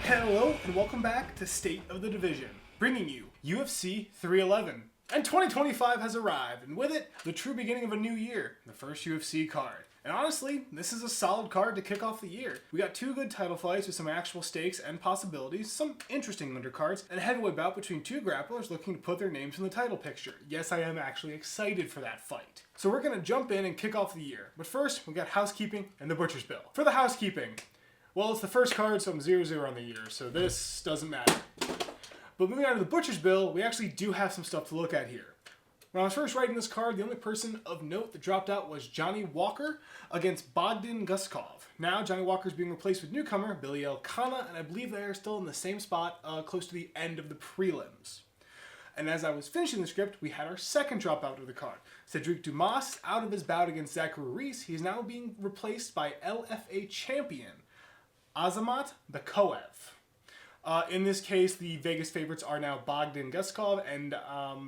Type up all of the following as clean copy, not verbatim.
Hello and welcome back to State of the Division, bringing you UFC 311. And 2025 has arrived, and with it, the true beginning of a new year, the first UFC card. And honestly, this is a solid card to kick off the year. We got two good title fights with some actual stakes and possibilities, some interesting undercards, and a heavyweight bout between two grapplers looking to put their names in the title picture. Yes, I am actually excited for that fight. So we're going to jump in and kick off the year. But first, we got housekeeping and the Butcher's Bill. For the housekeeping, well, it's the first card, so I'm 0-0 on the year, so this doesn't matter. But moving on to the Butcher's Bill, we actually do have some stuff to look at here. When I was first writing this card, the only person of note that dropped out was Johnny Walker against Bogdan Guskov. Now, Johnny Walker is being replaced with newcomer Billy Elekana, and I believe they are still in the same spot, close to the end of the prelims. And as I was finishing the script, we had our second dropout of the card. Cedric Dumas, out of his bout against Zachary Reese, he is now being replaced by LFA champion Azamat Bekoev. In this case, the Vegas favorites are now Bogdan Guskov and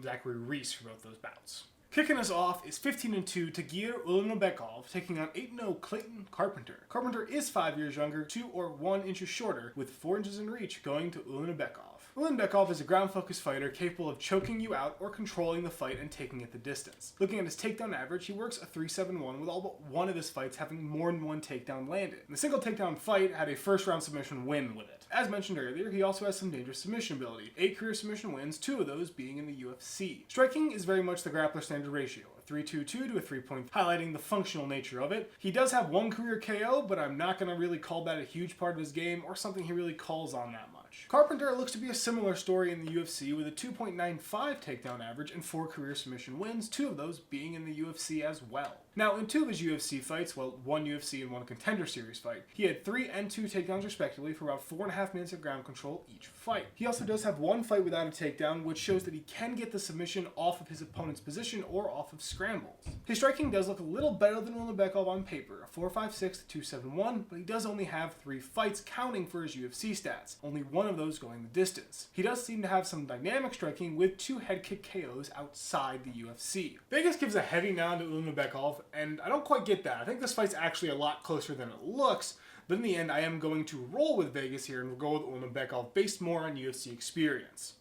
Zachary Reese for both those bouts. Kicking us off is 15-2 Tagir Ulanbekov taking on 8-0 Clayton Carpenter. Carpenter is 5 years younger, 2 or 1 inches shorter, with 4 inches in reach going to Ulanbekov. Ulanbekov is a ground-focused fighter capable of choking you out or controlling the fight and taking it the distance. Looking at his takedown average, he works a 3.71 with all but one of his fights having more than one takedown landed. The single takedown fight had a first-round submission win with it. As mentioned earlier, he also has some dangerous submission ability. 8 career submission wins, 2 of those being in the UFC. Striking is very much the grappler standard ratio, a 3.22 to a 3 point, highlighting the functional nature of it. He does have 1 career KO, but I'm not going to really call that a huge part of his game or something he really calls on that much. Carpenter looks to be a similar story in the UFC with a 2.95 takedown average and 4 career submission wins, 2 of those being in the UFC as well. Now, in 2 of his UFC fights, well, 1 UFC and 1 Contender Series fight, he had 3 and 2 takedowns respectively for about 4.5 minutes of ground control each fight. He also does have 1 fight without a takedown, which shows that he can get the submission off of his opponent's position or off of scrambles. His striking does look a little better than Ulanbekov on paper, a 4.56 to 2.71, but he does only have 3 fights counting for his UFC stats, only 1 of those going the distance. He does seem to have some dynamic striking with 2 head kick KOs outside the UFC. Vegas gives a heavy nod to Ulanbekov, and I don't quite get that. I think this fight's actually a lot closer than it looks, but in the end I am going to roll with Vegas here and we'll go with Ulanbekov based more on UFC experience.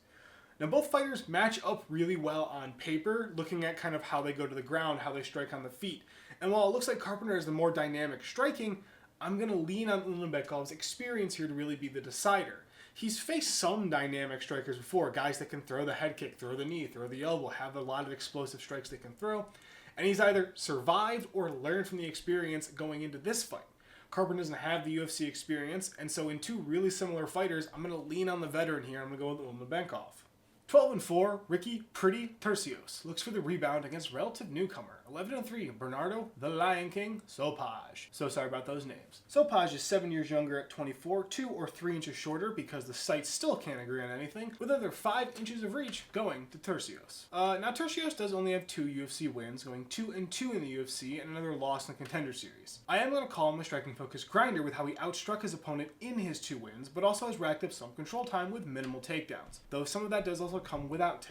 Now both fighters match up really well on paper, looking at kind of how they go to the ground, how they strike on the feet. And while it looks like Carpenter is the more dynamic striking, I'm going to lean on Ulanbekov's experience here to really be the decider. He's faced some dynamic strikers before, guys that can throw the head kick, throw the knee, throw the elbow, have a lot of explosive strikes they can throw, and he's either survived or learned from the experience going into this fight. Carpenter doesn't have the UFC experience, and so in 2 really similar fighters, I'm going to lean on the veteran here. I'm going to go with Ulanbekov. 12-4, Ricky Pretty Turcios looks for the rebound against relative newcomer, 11-3, Bernardo the Lion King Sopaj. So sorry about those names. Sopaj is 7 years younger at 24, 2 or 3 inches shorter because the sites still can't agree on anything, with another 5 inches of reach going to Turcios. Now Turcios does only have 2 UFC wins, going 2-2 in the UFC and another loss in the Contender Series. I am going to call him a striking focused grinder with how he outstruck his opponent in his 2 wins, but also has racked up some control time with minimal takedowns, though some of that does also come without takedowns.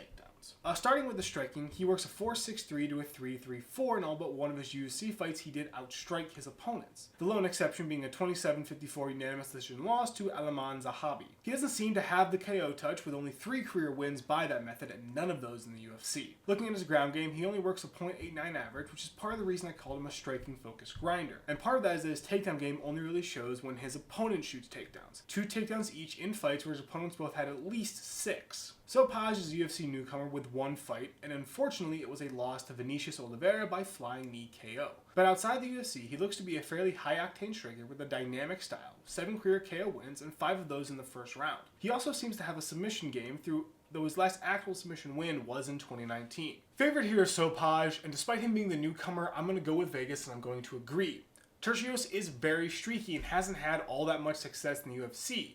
Starting with the striking, he works a 4.63 to a 3.34 in all but one of his UFC fights he did outstrike his opponents. The lone exception being a 27-54 unanimous decision loss to Alaman Zahabi. He doesn't seem to have the KO touch with only 3 career wins by that method and none of those in the UFC. Looking at his ground game, he only works a 0.89 average, which is part of the reason I called him a striking focused grinder. And part of that is that his takedown game only really shows when his opponent shoots takedowns. 2 takedowns each in fights where his opponents both had at least 6. Sopaj is a UFC newcomer with 1 fight, and unfortunately it was a loss to Vinicius Oliveira by flying knee KO. But outside the UFC, he looks to be a fairly high-octane striker with a dynamic style, 7 career KO wins, and 5 of those in the first round. He also seems to have a submission game, though his last actual submission win was in 2019. Favorite here is Sopaj, and despite him being the newcomer, I'm going to go with Vegas and I'm going to agree. Turcios is very streaky and hasn't had all that much success in the UFC.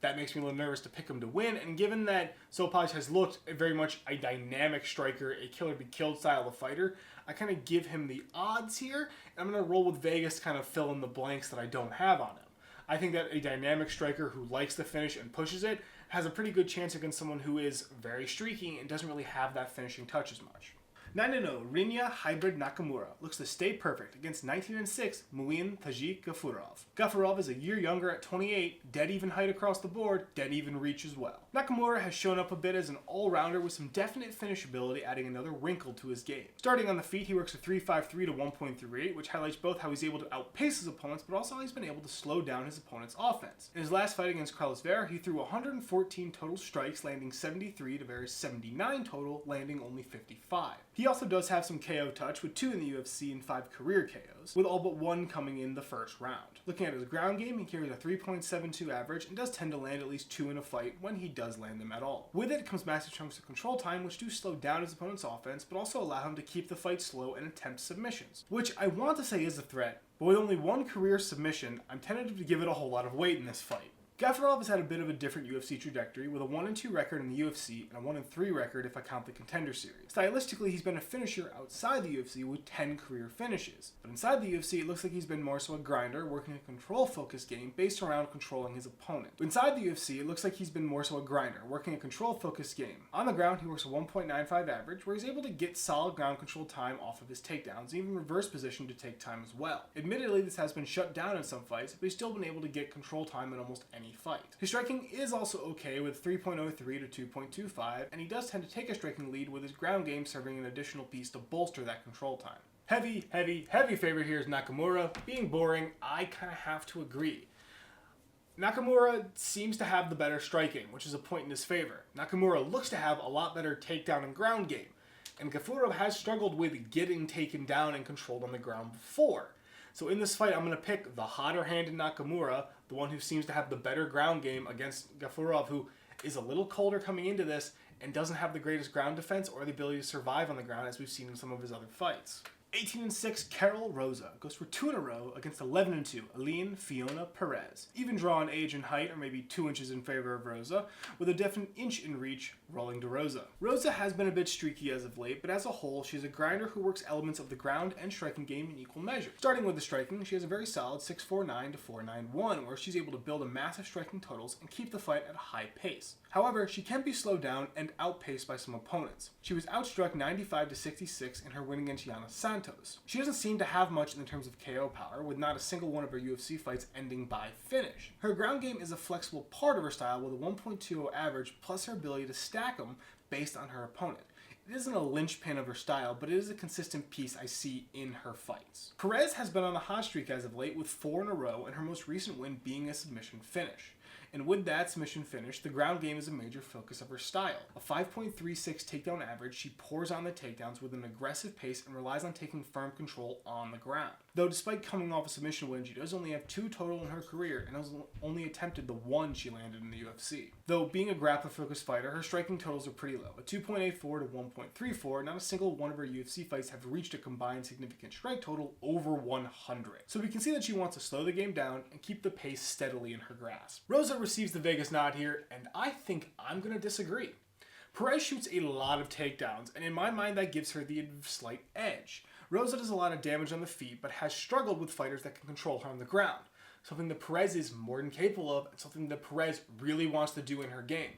That makes me a little nervous to pick him to win, and given that Sopaj has looked very much a dynamic striker, a killer-be-killed style of fighter, I kind of give him the odds here, and I'm going to roll with Vegas to kind of fill in the blanks that I don't have on him. I think that a dynamic striker who likes the finish and pushes it has a pretty good chance against someone who is very streaky and doesn't really have that finishing touch as much. 9-0 Rinya Hybrid Nakamura looks to stay perfect against 19-6 Muin Tajik Gafurov. Gafurov is a year younger at 28, dead even height across the board, dead even reach as well. Nakamura has shown up a bit as an all-rounder with some definite finishability, adding another wrinkle to his game. Starting on the feet, he works a 3.53 to 1.38, which highlights both how he's able to outpace his opponents, but also how he's been able to slow down his opponent's offense. In his last fight against Carlos Vera, he threw 114 total strikes, landing 73 to Vera's 79 total, landing only 55. He also does have some KO touch, with 2 in the UFC and 5 career KOs, with all but 1 coming in the first round. Looking at his ground game, he carries a 3.72 average and does tend to land at least 2 in a fight when he does land them at all. With it comes massive chunks of control time, which do slow down his opponent's offense, but also allow him to keep the fight slow and attempt submissions, which I want to say is a threat, but with only 1 career submission, I'm tentative to give it a whole lot of weight in this fight. Gafurov has had a bit of a different UFC trajectory, with a 1-2 record in the UFC and a 1-3 record if I count the Contender series. Stylistically, he's been a finisher outside the UFC with 10 career finishes. But inside the UFC, it looks like he's been more so a grinder, working a control-focused game based around controlling his opponent. Inside the UFC, it looks like he's been more so a grinder, working a control-focused game. On the ground, he works a 1.95 average, where he's able to get solid ground control time off of his takedowns, and even reverse position to take time as well. Admittedly, this has been shut down in some fights, but he's still been able to get control time in almost any fight. His striking is also okay with 3.03 to 2.25, and he does tend to take a striking lead, with his ground game serving an additional piece to bolster that control time. Heavy favorite here is Nakamura. Being boring, I kind of have to agree. Nakamura seems to have the better striking, which is a point in his favor. Nakamura looks to have a lot better takedown and ground game, and Gafurov has struggled with getting taken down and controlled on the ground before. So in this fight, I'm going to pick the hotter hand in Nakamura, the one who seems to have the better ground game, against Gafurov, who is a little colder coming into this and doesn't have the greatest ground defense or the ability to survive on the ground, as we've seen in some of his other fights. 18-6 Carol Rosa goes for 2 in a row against 11-2 Aline Fiona Perez. Even draw in age and height, or maybe 2 inches in favor of Rosa, with a definite inch in reach rolling to Rosa. Rosa has been a bit streaky as of late, but as a whole, she's a grinder who works elements of the ground and striking game in equal measure. Starting with the striking, she has a very solid 6.49 to 4.91, where she's able to build a massive striking totals and keep the fight at a high pace. However, she can be slowed down and outpaced by some opponents. She was outstruck 95 to 66 in her win against Yana Santos. She doesn't seem to have much in terms of KO power, with not a single one of her UFC fights ending by finish. Her ground game is a flexible part of her style, with a 1.20 average, plus her ability to stack them based on her opponent. It isn't a linchpin of her style, but it is a consistent piece I see in her fights. Perez has been on a hot streak as of late, with 4 in a row, and her most recent win being a submission finish. And with that submission finish, the ground game is a major focus of her style. A 5.36 takedown average, she pours on the takedowns with an aggressive pace and relies on taking firm control on the ground. Though despite coming off a submission win, she does only have 2 total in her career and has only attempted the 1 she landed in the UFC. Though being a grappler-focused fighter, her striking totals are pretty low. A 2.84 to 1.34, not a single one of her UFC fights have reached a combined significant strike total over 100. So we can see that she wants to slow the game down and keep the pace steadily in her grasp. Rosa receives the Vegas nod here, and I think I'm going to disagree. Perez shoots a lot of takedowns, and in my mind that gives her the slight edge. Rosa does a lot of damage on the feet, but has struggled with fighters that can control her on the ground. Something that Perez is more than capable of, and something that Perez really wants to do in her game.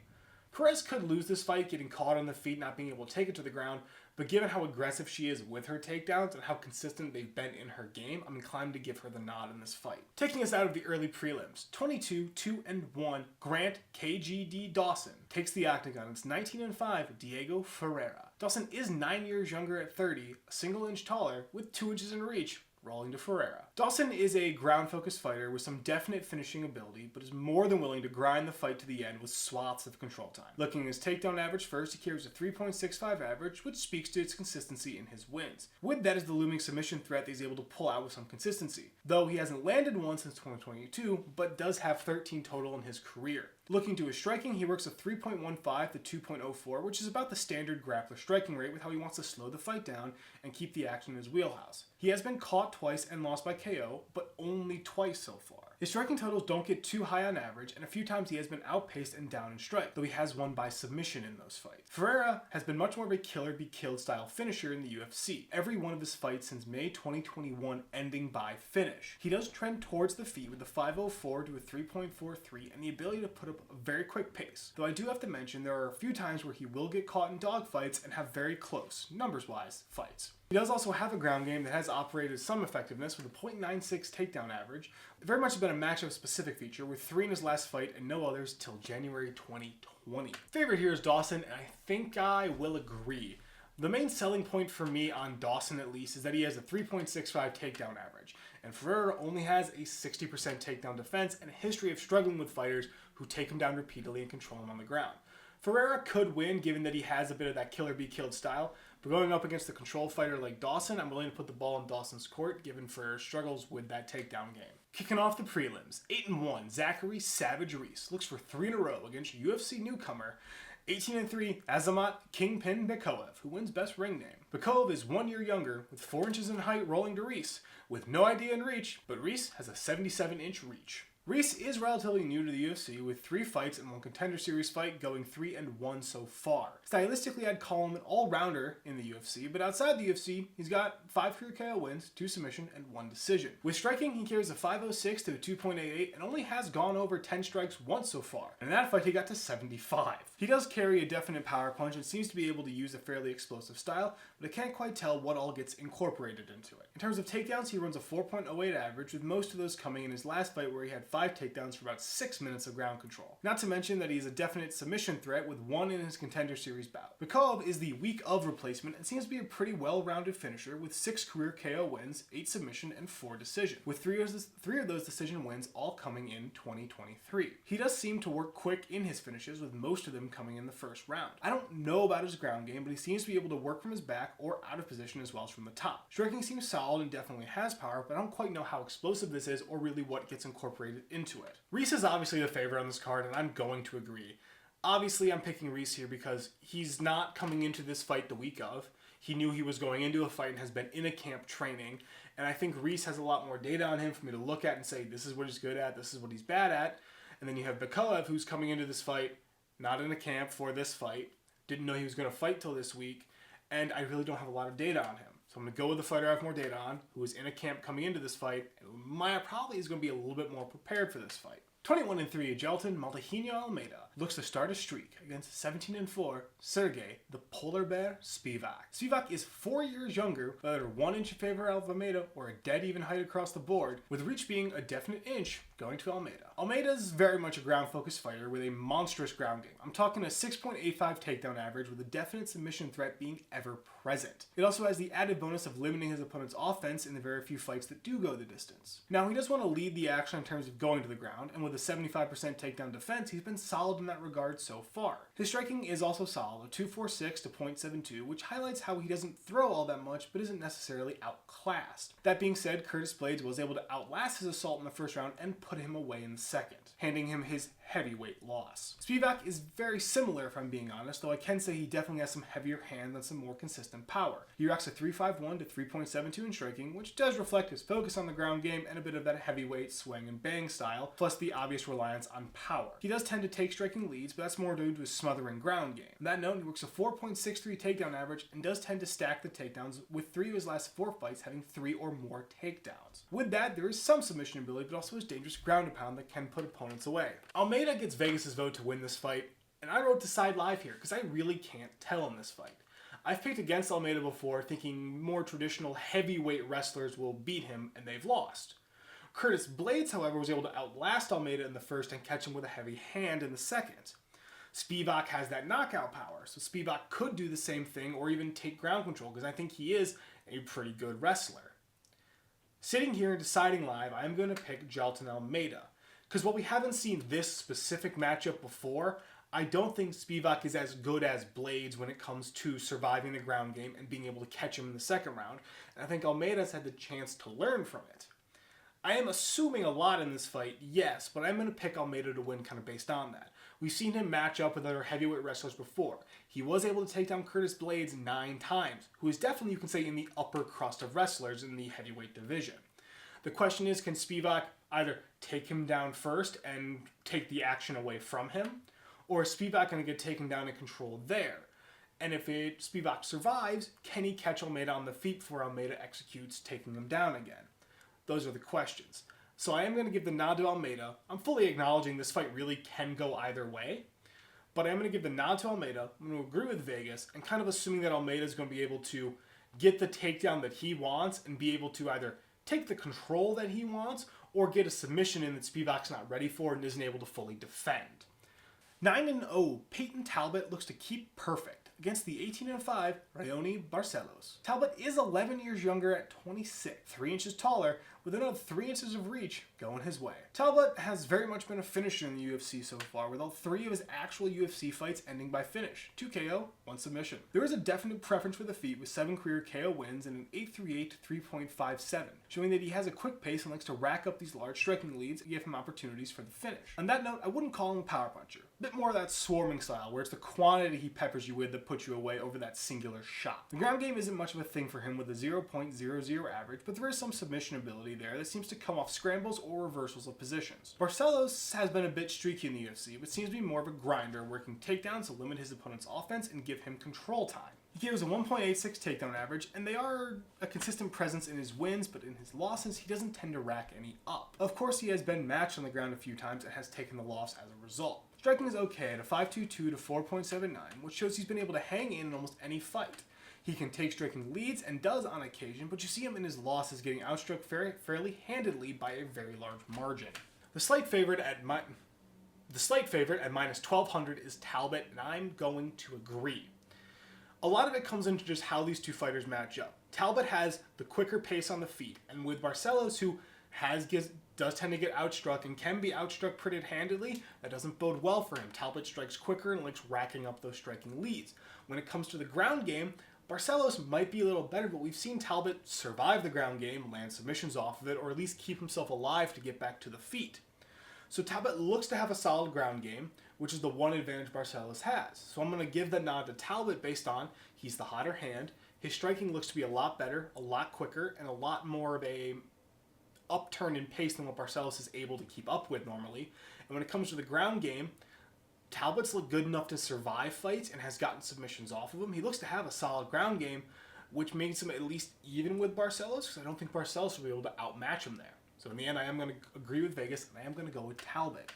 Perez could lose this fight, getting caught on the feet, not being able to take it to the ground, but given how aggressive she is with her takedowns and how consistent they've been in her game, I'm inclined to give her the nod in this fight. Taking us out of the early prelims, 22, 2-1 Grant KGD Dawson takes the octagon. It's 19-5 Diego Ferreira. Dawson is 9 years younger at 30, a single inch taller, with 2 inches in reach, rolling to Ferreira. Dawson is a ground-focused fighter with some definite finishing ability, but is more than willing to grind the fight to the end with swaths of control time. Looking at his takedown average first, he carries a 3.65 average, which speaks to its consistency in his wins. With that is the looming submission threat that he's able to pull out with some consistency, though he hasn't landed one since 2022, but does have 13 total in his career. Looking to his striking, he works a 3.15 to 2.04, which is about the standard grappler striking rate, with how he wants to slow the fight down and keep the action in his wheelhouse. He has been caught twice and lost by KO, but only twice so far. His striking totals don't get too high on average, and a few times he has been outpaced and down in strike, though he has won by submission in those fights. Ferreira has been much more of a killer be killed style finisher in the UFC. Every one of his fights since May 2021 ending by finish. He does trend towards the feet with a 5.04 to a 3.43 and the ability to put up a very quick pace. Though I do have to mention there are a few times where he will get caught in dogfights and have very close, numbers-wise, fights. He does also have a ground game that has operated some effectiveness with a .96 takedown average. It very much has been a matchup specific feature with 3 in his last fight and no others till January 2020. Favorite here is Dawson, and I think I will agree. The main selling point for me on Dawson at least is that he has a 3.65 takedown average, and Ferreira only has a 60% takedown defense and a history of struggling with fighters who take him down repeatedly and control him on the ground. Ferreira could win given that he has a bit of that killer be killed style, but going up against a control fighter like Dawson, I'm willing to put the ball in Dawson's court given Ferreira's struggles with that takedown game. Kicking off the prelims, 8-1, Zachary Savage Reese looks for 3 in a row against UFC newcomer 18-3 Azamat Kingpin Bekoev, who wins best ring name. Bekoev is 1 year younger, with 4 inches in height rolling to Reese, with no idea in reach, but Reese has a 77-inch reach. Reese is relatively new to the UFC with 3 fights and 1 contender series fight, going 3-1 so far. Stylistically, I'd call him an all-rounder in the UFC, but outside the UFC, he's got 5 career KO wins, 2 submission, and 1 decision. With striking, he carries a 5.06 to a 2.88 and only has gone over 10 strikes once so far. In that fight, he got to 75. He does carry a definite power punch and seems to be able to use a fairly explosive style, but I can't quite tell what all gets incorporated into it. In terms of takedowns, he runs a 4.08 average, with most of those coming in his last fight where he had 5 takedowns for about 6 minutes of ground control. Not to mention that he's a definite submission threat with 1 in his contender series bout. Bekoev is the week of replacement and seems to be a pretty well-rounded finisher with 6 career KO wins, 8 submission, and 4 decision, with 3 of those decision wins all coming in 2023. He does seem to work quick in his finishes, with most of them coming in the first round. I don't know about his ground game, but he seems to be able to work from his back or out of position as well as from the top. Striking seems solid and definitely has power, but I don't quite know how explosive this is or really what gets incorporated into it. Reese is obviously the favorite on this card, and I'm going to agree. Obviously, I'm picking Reese here because he's not coming into this fight the week of. He knew he was going into a fight and has been in a camp training, and I think Reese has a lot more data on him for me to look at and say, this is what he's good at, this is what he's bad at. And then you have Bekoev, who's coming into this fight, not in a camp for this fight, didn't know he was going to fight till this week, and I really don't have a lot of data on him. So I'm going to go with the fighter I have more data on, who is in a camp coming into this fight, and probably is going to be a little bit more prepared for this fight. 21-3 Gelton Maltahino Almeida looks to start a streak against 17-4 Sergey the Polar Bear Spivak. Spivak is 4 years younger, whether 1 inch in favor of Almeida or a dead even height across the board, with reach being a definite inch going to Almeida. Almeida is very much a ground-focused fighter with a monstrous ground game. I'm talking a 6.85 takedown average with a definite submission threat being ever present. It also has the added bonus of limiting his opponent's offense in the very few fights that do go the distance. Now, he does want to lead the action in terms of going to the ground, and with a 75% takedown defense, he's been solid in that regard so far. His striking is also solid, a 2.46 to .72, which highlights how he doesn't throw all that much, but isn't necessarily outclassed. That being said, Curtis Blaydes was able to outlast his assault in the first round and put him away in the second, handing him his heavyweight loss. Spivak is very similar, if I'm being honest, though I can say he definitely has some heavier hands and some more consistent power. He rocks a 3.51 to 3.72 in striking, which does reflect his focus on the ground game and a bit of that heavyweight swing and bang style, plus the obvious reliance on power. He does tend to take striking leads, but that's more due to his smothering ground game. On that note, he works a 4.63 takedown average and does tend to stack the takedowns, with 3 of his last 4 fights having 3 or more takedowns. With that, there is some submission ability, but also his dangerous ground and pound that can put opponents away. Almeida gets Vegas' vote to win this fight, and I wrote Decide Live here because I really can't tell in this fight. I've picked against Almeida before, thinking more traditional heavyweight wrestlers will beat him, and they've lost. Curtis Blaydes, however, was able to outlast Almeida in the first and catch him with a heavy hand in the second. Spivak has that knockout power, so Spivak could do the same thing or even take ground control, because I think he is a pretty good wrestler. Sitting here and deciding live, I am going to pick Gelton Almeida, because while we haven't seen this specific matchup before, I don't think Spivak is as good as Blaydes when it comes to surviving the ground game and being able to catch him in the second round, and I think Almeida's had the chance to learn from it. I am assuming a lot in this fight, yes, but I'm going to pick Almeida to win kind of based on that. We've seen him match up with other heavyweight wrestlers before. He was able to take down Curtis Blaydes 9 times, who is definitely, you can say, in the upper crust of wrestlers in the heavyweight division. The question is, can Spivak either take him down first and take the action away from him, or is Spivak going to get taken down and controlled there? And if Spivak survives, can he catch Almeida on the feet before Almeida executes, taking him down again? Those are the questions. So I am going to give the nod to Almeida. I'm fully acknowledging this fight really can go either way, but I'm going to give the nod to Almeida. I'm going to agree with Vegas and kind of assuming that Almeida is going to be able to get the takedown that he wants and be able to either take the control that he wants or get a submission in that Spivak's not ready for and isn't able to fully defend. 9-0, Peyton Talbott looks to keep perfect against the 18-5 Raoni Barcelos. Talbott is 11 years younger at 26, 3 inches taller, with another 3 inches of reach going his way. Talbott has very much been a finisher in the UFC so far, with all 3 of his actual UFC fights ending by finish. 2 KO, 1 submission. There is a definite preference for the feet with 7 career KO wins and an 8.38 to 3.57, showing that he has a quick pace and likes to rack up these large striking leads and give him opportunities for the finish. On that note, I wouldn't call him a power puncher. A bit more of that swarming style, where it's the quantity he peppers you with that puts you away over that singular shot. The ground game isn't much of a thing for him with a 0.00 average, but there is some submission ability there that seems to come off scrambles or reversals of positions. Barcelos has been a bit streaky in the UFC, but seems to be more of a grinder, working takedowns to limit his opponent's offense and give him control time. He gives a 1.86 takedown average, and they are a consistent presence in his wins, but in his losses, he doesn't tend to rack any up. Of course, he has been matched on the ground a few times and has taken the loss as a result. Striking is okay at a 5.22 to 4.79, which shows he's been able to hang in almost any fight. He can take striking leads and does on occasion, but you see him in his losses getting outstruck fairly handedly by a very large margin. The slight favorite at minus 1200 is Talbott, and I'm going to agree. A lot of it comes into just how these two fighters match up. Talbott has the quicker pace on the feet, and with Barcelos, who does tend to get outstruck and can be outstruck pretty handedly, that doesn't bode well for him. Talbott strikes quicker and likes racking up those striking leads. When it comes to the ground game, Barcelos might be a little better, but we've seen Talbott survive the ground game, land submissions off of it, or at least keep himself alive to get back to the feet. So Talbott looks to have a solid ground game, which is the one advantage Barcelos has. So I'm going to give the nod to Talbott based on he's the hotter hand. His striking looks to be a lot better, a lot quicker, and a lot more of a upturn in pace than what Barcelos is able to keep up with normally. And when it comes to the ground game, Talbott's looked good enough to survive fights and has gotten submissions off of him. He looks to have a solid ground game, which makes him at least even with Barcelos, because I don't think Barcelos will be able to outmatch him there. So in the end, I am going to agree with Vegas, and I am going to go with Talbott.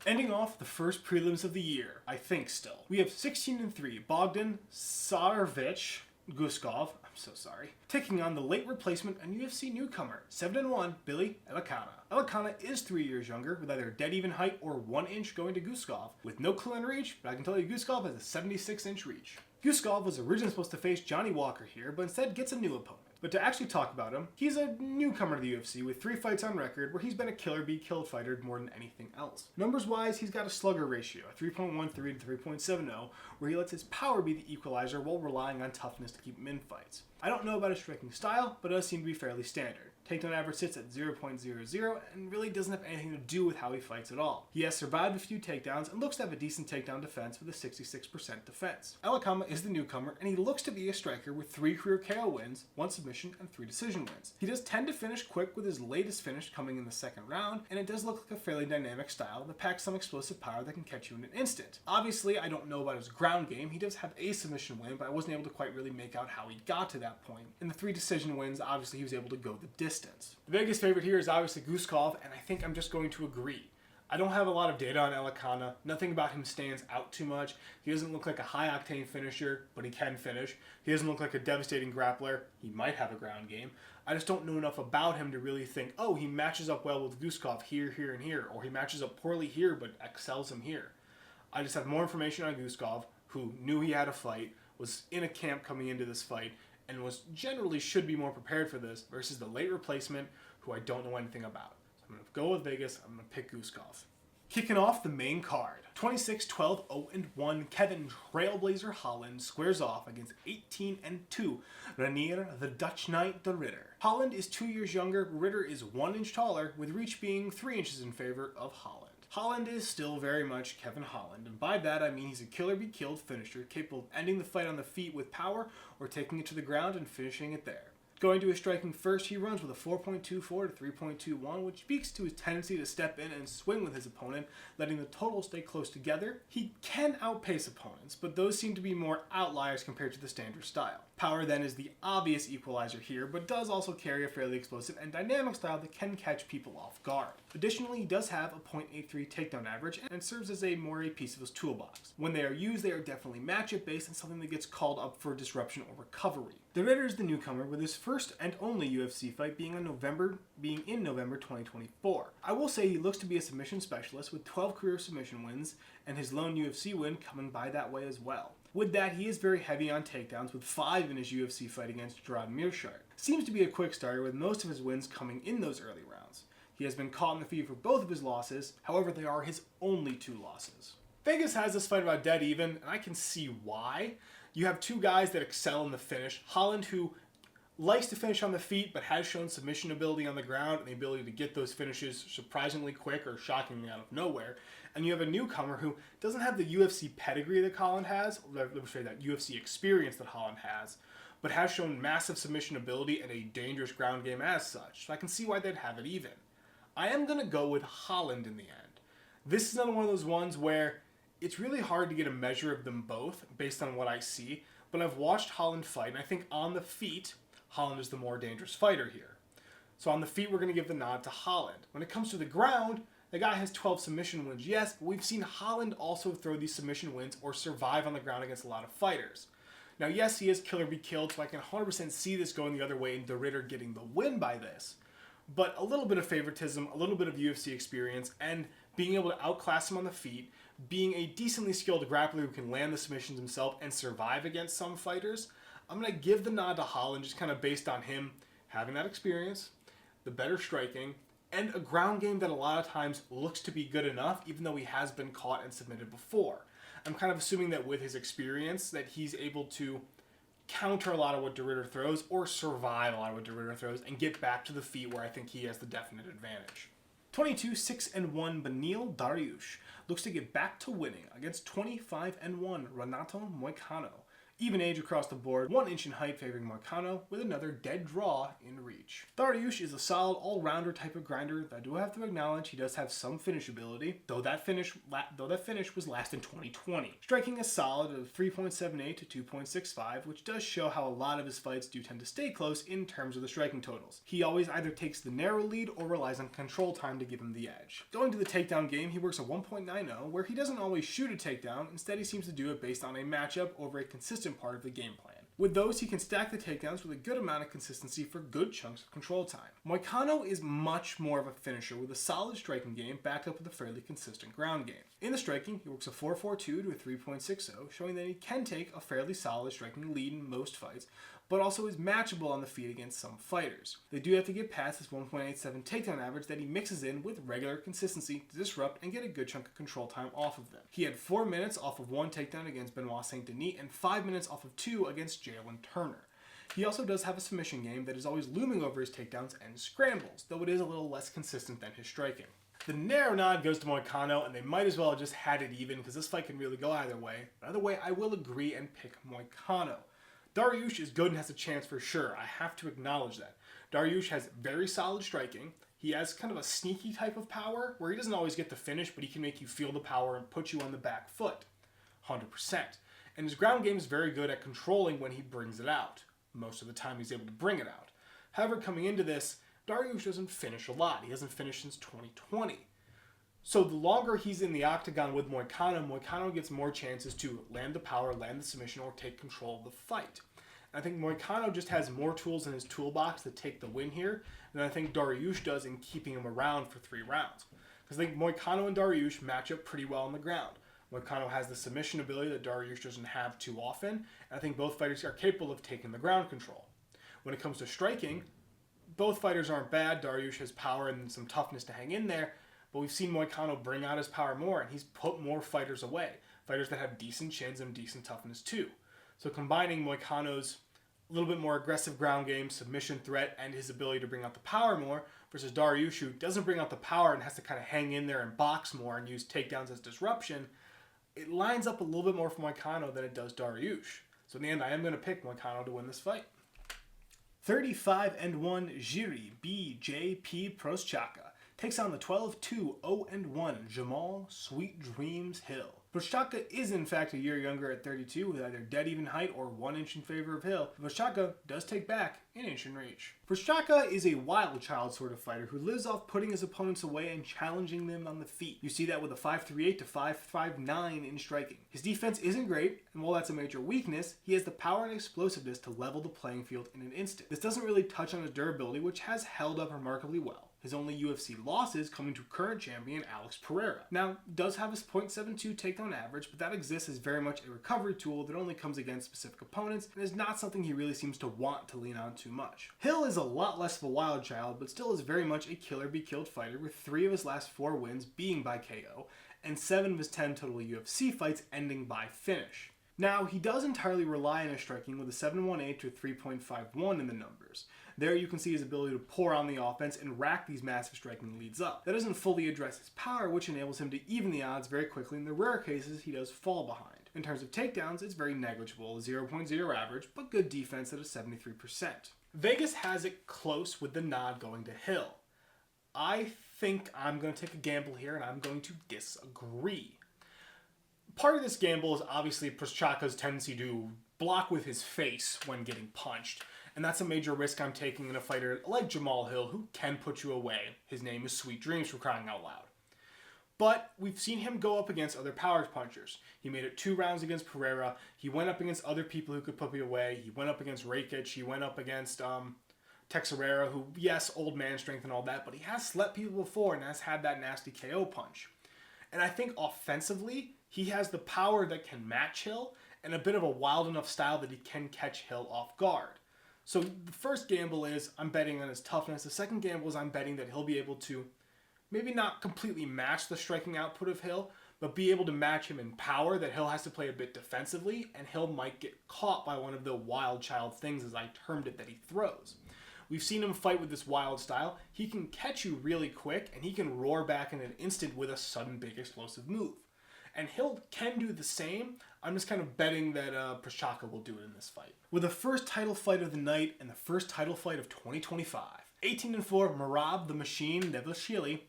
Ending off the first prelims of the year, I think still. We have 16-3, Bogdan Sarvich, Guskov, I'm so sorry, taking on the late replacement and UFC newcomer, 7-1, Billy Elekana. Elekana is 3 years younger, with either dead even height or 1 inch going to Guskov, with no clue on reach, but I can tell you Guskov has a 76-inch reach. Guskov was originally supposed to face Johnny Walker here, but instead gets a new opponent. But to actually talk about him, he's a newcomer to the UFC with 3 fights on record where he's been a killer-be-killed fighter more than anything else. Numbers-wise, he's got a slugger ratio, a 3.13 to 3.70, where he lets his power be the equalizer while relying on toughness to keep him in fights. I don't know about his striking style, but it does seem to be fairly standard. Takedown average sits at 0.00 and really doesn't have anything to do with how he fights at all. He has survived a few takedowns and looks to have a decent takedown defense with a 66% defense. Elekana is the newcomer, and he looks to be a striker with 3 career KO wins, 1 submission, and 3 decision wins. He does tend to finish quick with his latest finish coming in the second round, and it does look like a fairly dynamic style that packs some explosive power that can catch you in an instant. Obviously, I don't know about his ground game. He does have a submission win, but I wasn't able to quite really make out how he got to that point. In the 3 decision wins, obviously he was able to go the distance. The biggest favorite here is obviously Guskov, and I think I'm just going to agree. I don't have a lot of data on Elekana. Nothing about him stands out too much. He doesn't look like a high-octane finisher, but he can finish. He doesn't look like a devastating grappler. He might have a ground game. I just don't know enough about him to really think, oh, he matches up well with Guskov here, here, and here, or he matches up poorly here but excels him here. I just have more information on Guskov, who knew he had a fight, was in a camp coming into this fight, and was generally should be more prepared for this versus the late replacement who I don't know anything about. So I'm going to go with Vegas. I'm going to pick Guskov. Kicking off the main card, 26-12-0-1, Kevin Trailblazer Holland squares off against 18-2, Ranier the Dutch Knight de Ridder. Holland is 2 years younger, Ridder is 1 inch taller, with reach being 3 inches in favor of Holland. Holland is still very much Kevin Holland, and by that I mean he's a killer-be-killed finisher capable of ending the fight on the feet with power or taking it to the ground and finishing it there. Going to his striking first, he runs with a 4.24 to 3.21, which speaks to his tendency to step in and swing with his opponent, letting the total stay close together. He can outpace opponents, but those seem to be more outliers compared to the standard style. Power then is the obvious equalizer here, but does also carry a fairly explosive and dynamic style that can catch people off guard. Additionally, he does have a 0.83 takedown average and serves as a piece of his toolbox. When they are used, they are definitely matchup based and something that gets called up for disruption or recovery. The Ritter is the newcomer, with his first and only UFC fight being in November 2024. I will say he looks to be a submission specialist with 12 career submission wins, and his lone UFC win coming by that way as well. With that, he is very heavy on takedowns, with 5 in his UFC fight against Gerard Mearshart. Seems to be a quick starter, with most of his wins coming in those early rounds. He has been caught in the feed for both of his losses, however they are his only 2 losses. Vegas has this fight about dead even, and I can see why. You have 2 guys that excel in the finish. Holland, who likes to finish on the feet, but has shown submission ability on the ground and the ability to get those finishes surprisingly quick or shockingly out of nowhere. And you have a newcomer who doesn't have the UFC pedigree that Holland has, or let me say that UFC experience that Holland has, but has shown massive submission ability and a dangerous ground game as such. So I can see why they'd have it even. I am going to go with Holland in the end. This is another one of those ones where it's really hard to get a measure of them both based on what I see, but I've watched Holland fight, and I think on the feet, Holland is the more dangerous fighter here. So on the feet, we're going to give the nod to Holland. When it comes to the ground, the guy has 12 submission wins, yes, but we've seen Holland also throw these submission wins or survive on the ground against a lot of fighters. Now, yes, he is kill or be killed, so I can 100% see this going the other way and the Ritter getting the win by this. But a little bit of favoritism, a little bit of UFC experience, and being able to outclass him on the feet, being a decently skilled grappler who can land the submissions himself and survive against some fighters, I'm going to give the nod to Holland just kind of based on him having that experience, the better striking, and a ground game that a lot of times looks to be good enough, even though he has been caught and submitted before. I'm kind of assuming that with his experience that he's able to counter a lot of what De Ridder throws or survive a lot of what De Ridder throws and get back to the feet where I think he has the definite advantage. 22-6-1 Beneil Dariush looks to get back to winning against 25-1 Renato Moicano. Even age across the board, 1 inch in height favoring Moicano, with another dead draw in reach. Dariush is a solid all-rounder type of grinder that I do have to acknowledge he does have some finish ability, though that finish was last in 2020. Striking a solid of 3.78 to 2.65, which does show how a lot of his fights do tend to stay close in terms of the striking totals. He always either takes the narrow lead or relies on control time to give him the edge. Going to the takedown game, he works a 1.90, where he doesn't always shoot a takedown, instead he seems to do it based on a matchup over a consistent part of the game plan. With those, he can stack the takedowns with a good amount of consistency for good chunks of control time. Moicano is much more of a finisher with a solid striking game backed up with a fairly consistent ground game. In the striking, he works a 4.42 to a 3.60, showing that he can take a fairly solid striking lead in most fights, but also is matchable on the feet against some fighters. They do have to get past this 1.87 takedown average that he mixes in with regular consistency to disrupt and get a good chunk of control time off of them. He had 4 minutes off of 1 takedown against Benoit Saint Denis and 5 minutes off of 2 against Jalen Turner. He also does have a submission game that is always looming over his takedowns and scrambles, though it is a little less consistent than his striking. The narrow nod goes to Moicano, and they might as well have just had it even because this fight can really go either way. But either way, I will agree and pick Moicano. Dariush is good and has a chance for sure. I have to acknowledge that. Dariush has very solid striking. He has kind of a sneaky type of power where he doesn't always get the finish, but he can make you feel the power and put you on the back foot. 100%. And his ground game is very good at controlling when he brings it out. Most of the time he's able to bring it out. However, coming into this, Dariush doesn't finish a lot. He hasn't finished since 2020. So the longer he's in the octagon with Moicano, Moicano gets more chances to land the power, land the submission, or take control of the fight. And I think Moicano just has more tools in his toolbox to take the win here than I think Dariush does in keeping him around for 3 rounds. Because I think Moicano and Dariush match up pretty well on the ground. Moicano has the submission ability that Dariush doesn't have too often, and I think both fighters are capable of taking the ground control. When it comes to striking, both fighters aren't bad. Dariush has power and some toughness to hang in there, but we've seen Moicano bring out his power more, and he's put more fighters away. Fighters that have decent chins and decent toughness too. So combining Moicano's a little bit more aggressive ground game, submission threat, and his ability to bring out the power more, versus Dariush, who doesn't bring out the power and has to kind of hang in there and box more and use takedowns as disruption, it lines up a little bit more for Moicano than it does Dariush. So in the end, I am going to pick Moicano to win this fight. 35-1 Jiri BJP Prochazka takes on the 12-2 0-1 Jamal Sweet Dreams Hill. Prochazka is in fact a year younger at 32 with either dead even height or 1 inch in favor of Hill. Prochazka does take back an inch in reach. Prochazka is a wild child sort of fighter who lives off putting his opponents away and challenging them on the feet. You see that with a 5.38 to 5.59 in striking. His defense isn't great, and while that's a major weakness, he has the power and explosiveness to level the playing field in an instant. This doesn't really touch on his durability, which has held up remarkably well. His only UFC losses coming to current champion Alex Pereira. Now, does have his .72 takedown average, but that exists as very much a recovery tool that only comes against specific opponents and is not something he really seems to want to lean on too much. Hill is a lot less of a wild child, but still is very much a killer-be-killed fighter, with 3 of his last 4 wins being by KO, and 7 of his 10 total UFC fights ending by finish. Now, he does entirely rely on his striking with a 7.18 to a 3.51 in the numbers. There you can see his ability to pour on the offense and rack these massive striking leads up. That doesn't fully address his power, which enables him to even the odds very quickly. In the rare cases, he does fall behind. In terms of takedowns, it's very negligible, a 0.0 average, but good defense at a 73%. Vegas has it close with the nod going to Hill. I think I'm going to take a gamble here, and I'm going to disagree. Part of this gamble is obviously Prochazka's tendency to block with his face when getting punched. And that's a major risk I'm taking in a fighter like Jamal Hill, who can put you away. His name is Sweet Dreams, for crying out loud. But we've seen him go up against other power punchers. He made it 2 rounds against Ferreira. He went up against other people who could put me away. He went up against Rakic. He went up against Texeira, who, yes, old man strength and all that, but he has slept people before and has had that nasty KO punch. And I think offensively, he has the power that can match Hill and a bit of a wild enough style that he can catch Hill off guard. So the first gamble is I'm betting on his toughness. The second gamble is I'm betting that he'll be able to maybe not completely match the striking output of Hill, but be able to match him in power, that Hill has to play a bit defensively, and Hill might get caught by one of the wild child things, as I termed it, that he throws. We've seen him fight with this wild style. He can catch you really quick, and he can roar back in an instant with a sudden big explosive move. And Hill can do the same. I'm just kind of betting that Prochazka will do it in this fight. With the first title fight of the night and the first title fight of 2025, 18-4 Merab the Machine Dvalishvilli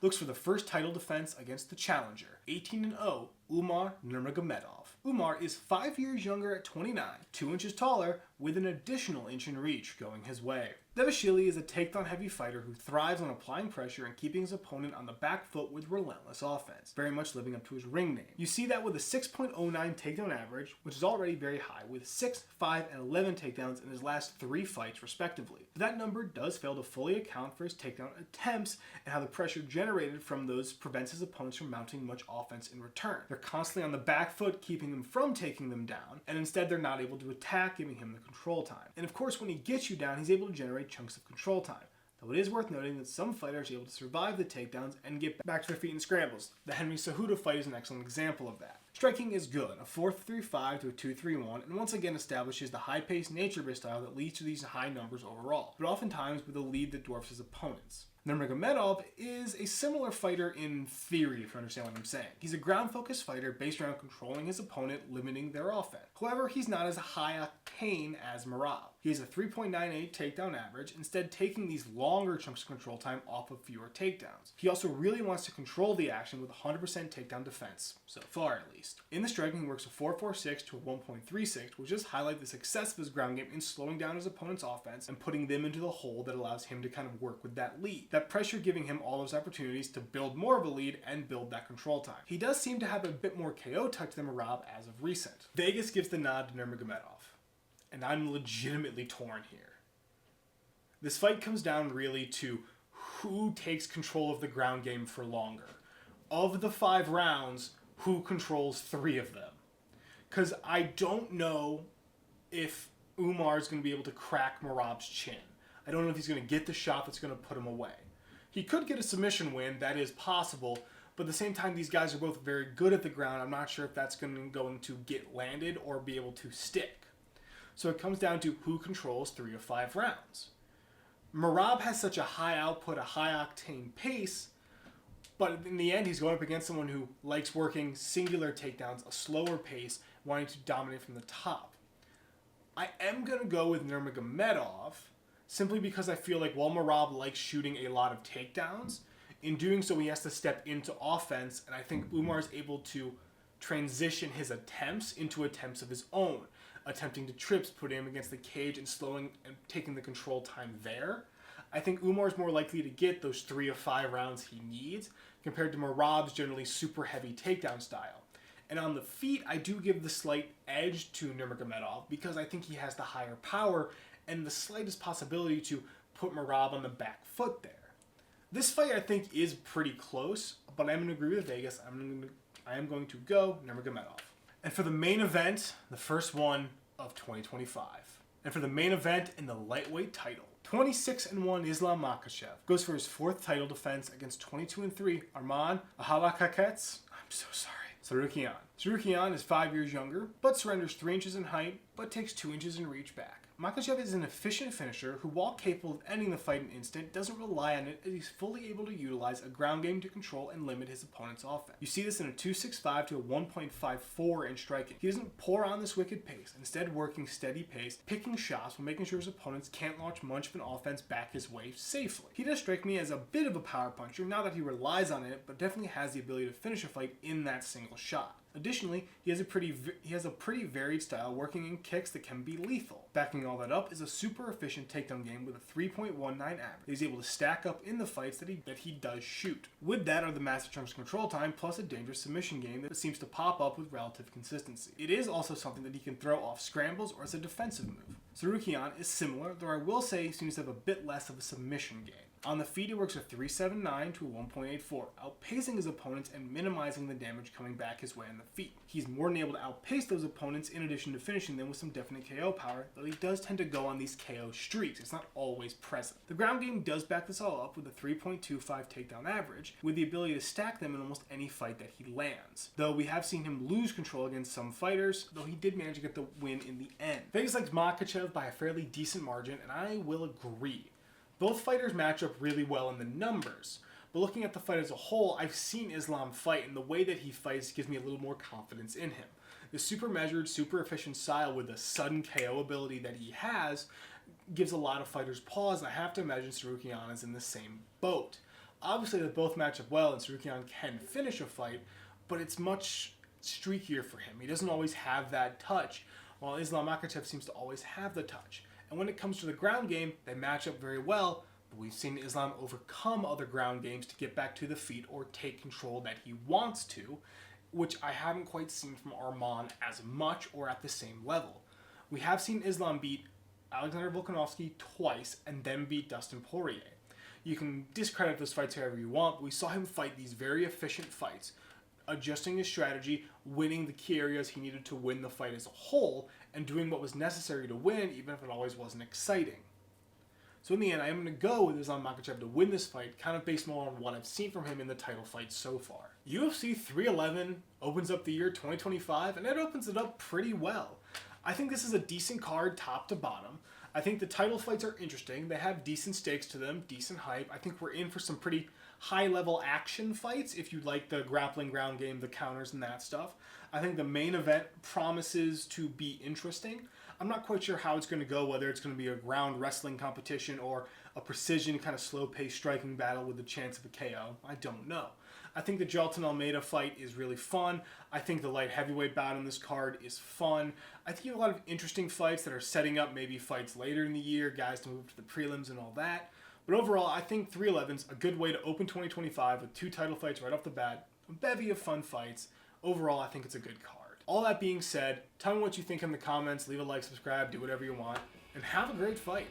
looks for the first title defense against the challenger, 18-0 Umar Nurmagomedov. Umar is 5 years younger at 29, 2 inches taller, with an additional inch in reach going his way. Dvalishvilli is a takedown-heavy fighter who thrives on applying pressure and keeping his opponent on the back foot with relentless offense, very much living up to his ring name. You see that with a 6.09 takedown average, which is already very high, with 6, 5, and 11 takedowns in his last 3 fights respectively. But that number does fail to fully account for his takedown attempts and how the pressure generated from those prevents his opponents from mounting much offense in return. They're constantly on the back foot, keeping them from taking them down, and instead they're not able to attack, giving him the control time. And of course, when he gets you down, he's able to generate chunks of control time. Though it is worth noting that some fighters are able to survive the takedowns and get back to their feet in scrambles. The Henry Cejudo fight is an excellent example of that. Striking is good, a 4.35 to a 2.31, and once again establishes the high-paced nature of his style that leads to these high numbers overall, but oftentimes with a lead that dwarfs his opponents. Nurmagomedov is a similar fighter in theory, if you understand what I'm saying. He's a ground-focused fighter based around controlling his opponent, limiting their offense. However, he's not as high-octane as Merab. He has a 3.98 takedown average, instead taking these longer chunks of control time off of fewer takedowns. He also really wants to control the action with 100% takedown defense, so far at least. In the striking, he works a 4.46 to a 1.36, which just highlight the success of his ground game in slowing down his opponent's offense and putting them into the hole that allows him to kind of work with that lead. That pressure giving him all those opportunities to build more of a lead and build that control time. He does seem to have a bit more KO touch than Merab as of recent. Vegas gives the nod to Nurmagomedov, and I'm legitimately torn here. This fight comes down really to who takes control of the ground game for longer. Of the 5 rounds, who controls 3 of them? Because I don't know if Umar is going to be able to crack Merab's chin. I don't know if he's going to get the shot that's going to put him away. He could get a submission win, that is possible, but at the same time, these guys are both very good at the ground. I'm not sure if that's going to get landed or be able to stick. So it comes down to who controls 3 of 5 rounds. Merab has such a high output, a high octane pace, but in the end, he's going up against someone who likes working singular takedowns, a slower pace, wanting to dominate from the top. I am going to go with Nurmagomedov, simply because I feel like while Merab likes shooting a lot of takedowns, in doing so he has to step into offense, and I think Umar is able to transition his attempts into attempts of his own, attempting to trips, putting him against the cage and slowing and taking the control time there. I think Umar is more likely to get those 3 of 5 rounds he needs compared to Merab's generally super heavy takedown style. And on the feet, I do give the slight edge to Nurmagomedov because I think he has the higher power and the slightest possibility to put Merab on the back foot there. This fight, I think, is pretty close, but I'm going to agree with Vegas. I am going to go Nurmagomedov. And for the main event, the first one of 2025. And for the main event in the lightweight title, 26-1 Islam Makachev goes for his 4th title defense against 22-3 Arman Ahalakakets. I'm so sorry. Tsarukyan. Tsarukyan is 5 years younger, but surrenders 3 inches in height, but takes 2 inches in reach back. Makachev is an efficient finisher who, while capable of ending the fight in an instant, doesn't rely on it as he's fully able to utilize a ground game to control and limit his opponent's offense. You see this in a 2.65 to a 1.54 in striking. He doesn't pour on this wicked pace, instead working steady pace, picking shots while making sure his opponents can't launch much of an offense back his way safely. He does strike me as a bit of a power puncher, not that he relies on it, but definitely has the ability to finish a fight in that single shot. Additionally, he has a pretty varied style, working in kicks that can be lethal. Backing all that up is a super efficient takedown game with a 3.19 average. He's able to stack up in the fights that he does shoot. With that are the massive chunks of control time, plus a dangerous submission game that seems to pop up with relative consistency. It is also something that he can throw off scrambles or as a defensive move. Tsarukyan is similar, though I will say he seems to have a bit less of a submission game. On the feet, he works a 3.79 to a 1.84, outpacing his opponents and minimizing the damage coming back his way on the feet. He's more than able to outpace those opponents in addition to finishing them with some definite KO power, though he does tend to go on these KO streaks. It's not always present. The ground game does back this all up with a 3.25 takedown average, with the ability to stack them in almost any fight that he lands. Though we have seen him lose control against some fighters, though he did manage to get the win in the end. Vegas likes Makachev by a fairly decent margin, and I will agree. Both fighters match up really well in the numbers, but looking at the fight as a whole, I've seen Islam fight, and the way that he fights gives me a little more confidence in him. The super measured, super efficient style with the sudden KO ability that he has gives a lot of fighters pause, and I have to imagine Tsarukyan is in the same boat. Obviously, they both match up well, and Tsarukyan can finish a fight, but it's much streakier for him. He doesn't always have that touch, while Islam Makachev seems to always have the touch. And when it comes to the ground game, they match up very well, but we've seen Islam overcome other ground games to get back to the feet or take control that he wants to, which I haven't quite seen from Arman as much or at the same level. We have seen Islam beat Alexander Volkanovski twice and then beat Dustin Poirier. You can discredit those fights however you want, but we saw him fight these very efficient fights, adjusting his strategy, winning the key areas he needed to win the fight as a whole, and doing what was necessary to win, even if it always wasn't exciting. So in the end, I am going to go with Islam Makachev to win this fight, kind of based more on what I've seen from him in the title fight so far. UFC 311 opens up the year 2025, and it opens it up pretty well. I think this is a decent card top to bottom. I think the title fights are interesting. They have decent stakes to them, decent hype. I think we're in for some pretty high-level action fights if you like the grappling ground game, the counters, and that stuff. I think the main event promises to be interesting. I'm not quite sure how it's going to go, whether it's going to be a ground wrestling competition or a precision kind of slow-paced striking battle with the chance of a KO. I don't know. I think the Jalton Almeida fight is really fun. I think the light heavyweight bout on this card is fun. I think you have a lot of interesting fights that are setting up maybe fights later in the year, guys to move to the prelims and all that. But overall, I think 311's a good way to open 2025 with 2 title fights right off the bat, a bevy of fun fights. Overall, I think it's a good card. All that being said, tell me what you think in the comments, leave a like, subscribe, do whatever you want, and have a great fight.